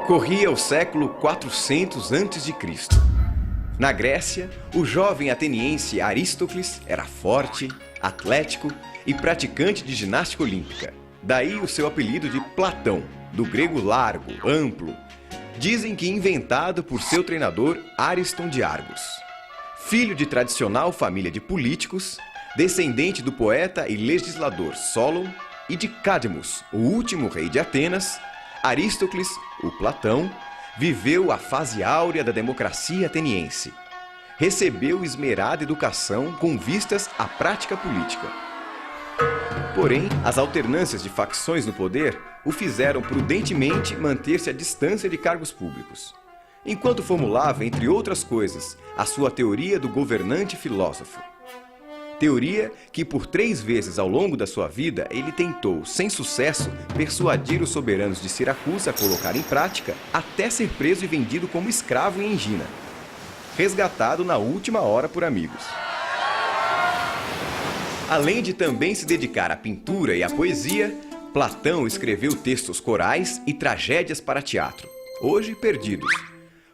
Corria o século 400 a.C. Na Grécia, o jovem ateniense Aristócles era forte, atlético e praticante de ginástica olímpica. Daí o seu apelido de Platão, do grego largo, amplo. Dizem que inventado por seu treinador Ariston de Argos. Filho de tradicional família de políticos, descendente do poeta e legislador Solon e de Cadmus, o último rei de Atenas, Aristócles, o Platão, viveu a fase áurea da democracia ateniense. Recebeu esmerada educação com vistas à prática política. Porém, as alternâncias de facções no poder o fizeram prudentemente manter-se à distância de cargos públicos, enquanto formulava, entre outras coisas, a sua teoria do governante filósofo. Teoria que por 3 vezes ao longo da sua vida ele tentou, sem sucesso, persuadir os soberanos de Siracusa a colocar em prática, até ser preso e vendido como escravo em Engina, resgatado na última hora por amigos. Além de também se dedicar à pintura e à poesia, Platão escreveu textos corais e tragédias para teatro, hoje perdidos,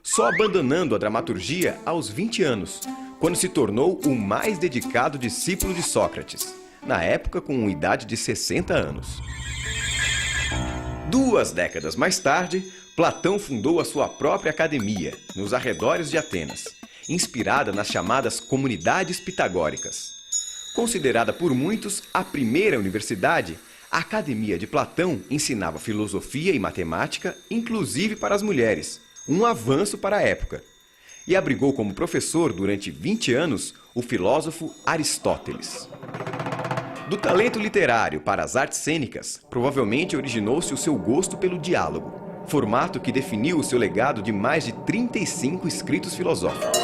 só abandonando a dramaturgia aos 20 anos, quando se tornou o mais dedicado discípulo de Sócrates, na época com idade de 60 anos. 2 décadas mais tarde, Platão fundou a sua própria academia, nos arredores de Atenas, inspirada nas chamadas comunidades pitagóricas. Considerada por muitos a primeira universidade, a Academia de Platão ensinava filosofia e matemática, inclusive para as mulheres, um avanço para a época. E abrigou como professor durante 20 anos o filósofo Aristóteles. Do talento literário para as artes cênicas, provavelmente originou-se o seu gosto pelo diálogo, formato que definiu o seu legado de mais de 35 escritos filosóficos.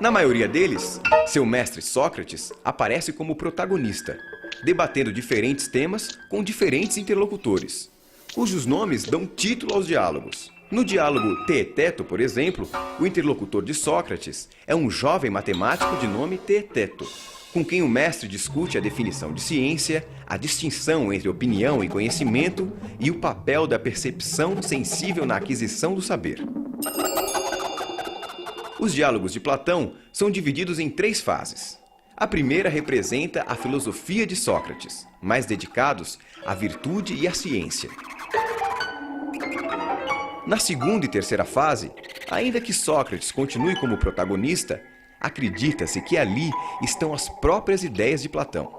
Na maioria deles, seu mestre Sócrates aparece como protagonista, debatendo diferentes temas com diferentes interlocutores, cujos nomes dão título aos diálogos. No diálogo Teeteto, por exemplo, o interlocutor de Sócrates é um jovem matemático de nome Teeteto, com quem o mestre discute a definição de ciência, a distinção entre opinião e conhecimento e o papel da percepção sensível na aquisição do saber. Os diálogos de Platão são divididos em 3 fases. A primeira representa a filosofia de Sócrates, mais dedicados à virtude e à ciência. Na segunda e terceira fase, ainda que Sócrates continue como protagonista, acredita-se que ali estão as próprias ideias de Platão.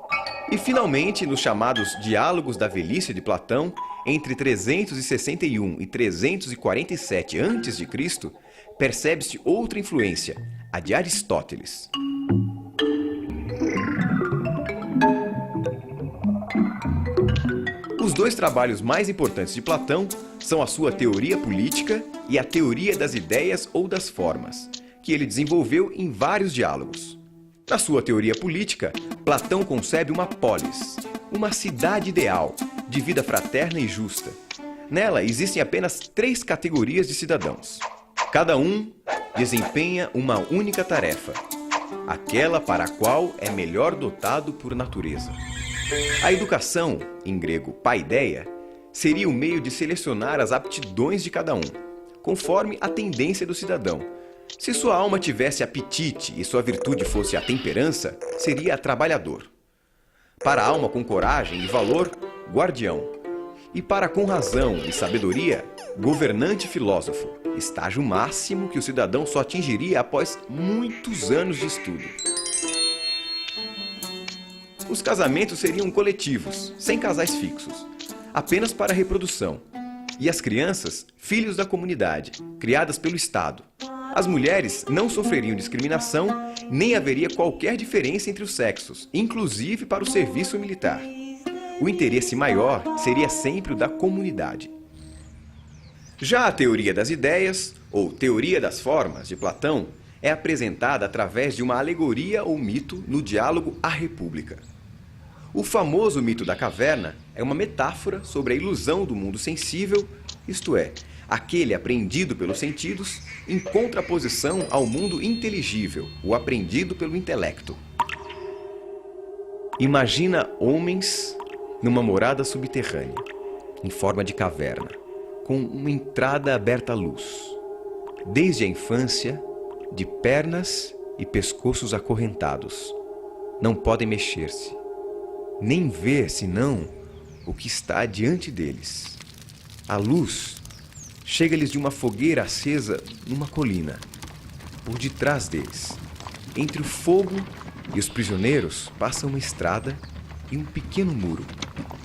E finalmente, nos chamados Diálogos da Velhice de Platão, entre 361 e 347 a.C., percebe-se outra influência, a de Aristóteles. Os 2 trabalhos mais importantes de Platão são a sua teoria política e a teoria das ideias ou das formas, que ele desenvolveu em vários diálogos. Na sua teoria política, Platão concebe uma polis, uma cidade ideal, de vida fraterna e justa. Nela existem apenas 3 categorias de cidadãos. Cada um desempenha uma única tarefa, aquela para a qual é melhor dotado por natureza. A educação, em grego paideia, seria o meio de selecionar as aptidões de cada um, conforme a tendência do cidadão. Se sua alma tivesse apetite e sua virtude fosse a temperança, seria trabalhador. Para a alma com coragem e valor, guardião. E para com razão e sabedoria, governante filósofo, estágio máximo que o cidadão só atingiria após muitos anos de estudo. Os casamentos seriam coletivos, sem casais fixos, apenas para reprodução. E as crianças, filhos da comunidade, criadas pelo Estado. As mulheres não sofreriam discriminação, nem haveria qualquer diferença entre os sexos, inclusive para o serviço militar. O interesse maior seria sempre o da comunidade. Já a teoria das ideias, ou teoria das formas, de Platão, é apresentada através de uma alegoria ou mito no diálogo A República. O famoso mito da caverna é uma metáfora sobre a ilusão do mundo sensível, isto é, aquele apreendido pelos sentidos, em contraposição ao mundo inteligível, o apreendido pelo intelecto. Imagina homens numa morada subterrânea, em forma de caverna, com uma entrada aberta à luz. Desde a infância, de pernas e pescoços acorrentados. Não podem mexer-se, nem ver senão o que está diante deles. A luz chega-lhes de uma fogueira acesa numa colina, por detrás deles. Entre o fogo e os prisioneiros passa uma estrada e um pequeno muro,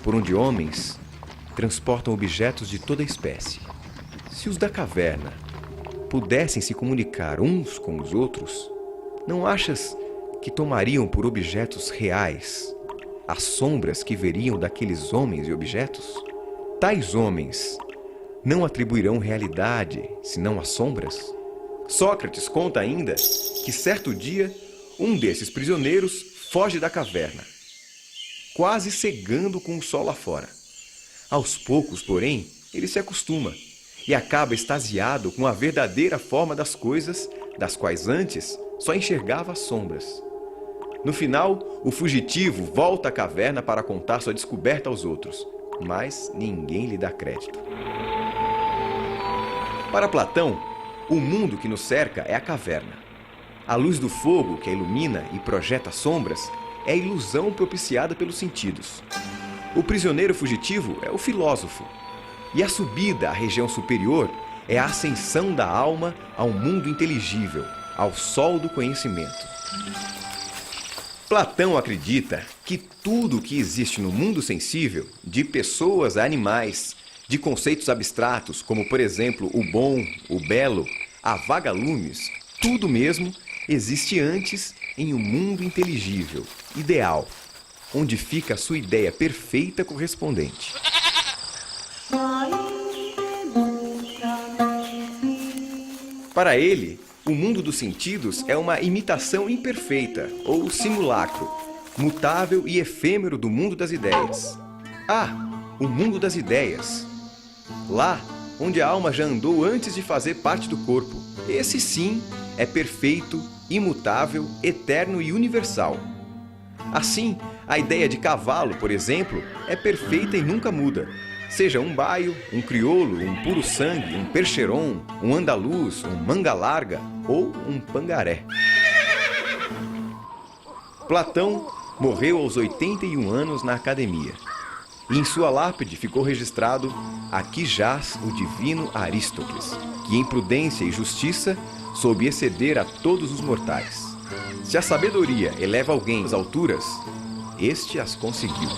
por onde homens transportam objetos de toda espécie. Se os da caverna pudessem se comunicar uns com os outros, não achas que tomariam por objetos reais as sombras que veriam daqueles homens e objetos? Tais homens não atribuirão realidade senão as sombras? Sócrates conta ainda que certo dia um desses prisioneiros foge da caverna, quase cegando com o sol lá fora. Aos poucos, porém, ele se acostuma e acaba extasiado com a verdadeira forma das coisas, das quais antes só enxergava as sombras. No final, o fugitivo volta à caverna para contar sua descoberta aos outros, mas ninguém lhe dá crédito. Para Platão, o mundo que nos cerca é a caverna. A luz do fogo que a ilumina e projeta sombras é a ilusão propiciada pelos sentidos. O prisioneiro fugitivo é o filósofo. E a subida à região superior é a ascensão da alma ao mundo inteligível, ao sol do conhecimento. Platão acredita que tudo o que existe no mundo sensível, de pessoas a animais, de conceitos abstratos, como por exemplo o bom, o belo, a vagalumes, tudo mesmo existe antes em um mundo inteligível, ideal, onde fica a sua ideia perfeita correspondente. Para ele, o mundo dos sentidos é uma imitação imperfeita, ou simulacro, mutável e efêmero do mundo das ideias. O mundo das ideias. Lá, onde a alma já andou antes de fazer parte do corpo. Esse sim é perfeito, imutável, eterno e universal. Assim, a ideia de cavalo, por exemplo, é perfeita e nunca muda. Seja um baio, um crioulo, um puro sangue, um percheron, um andaluz, um manga larga ou um pangaré. Platão morreu aos 81 anos na academia. E em sua lápide ficou registrado: aqui jaz o divino Aristócles, que em prudência e justiça soube exceder a todos os mortais. Se a sabedoria eleva alguém às alturas, este as conseguiu.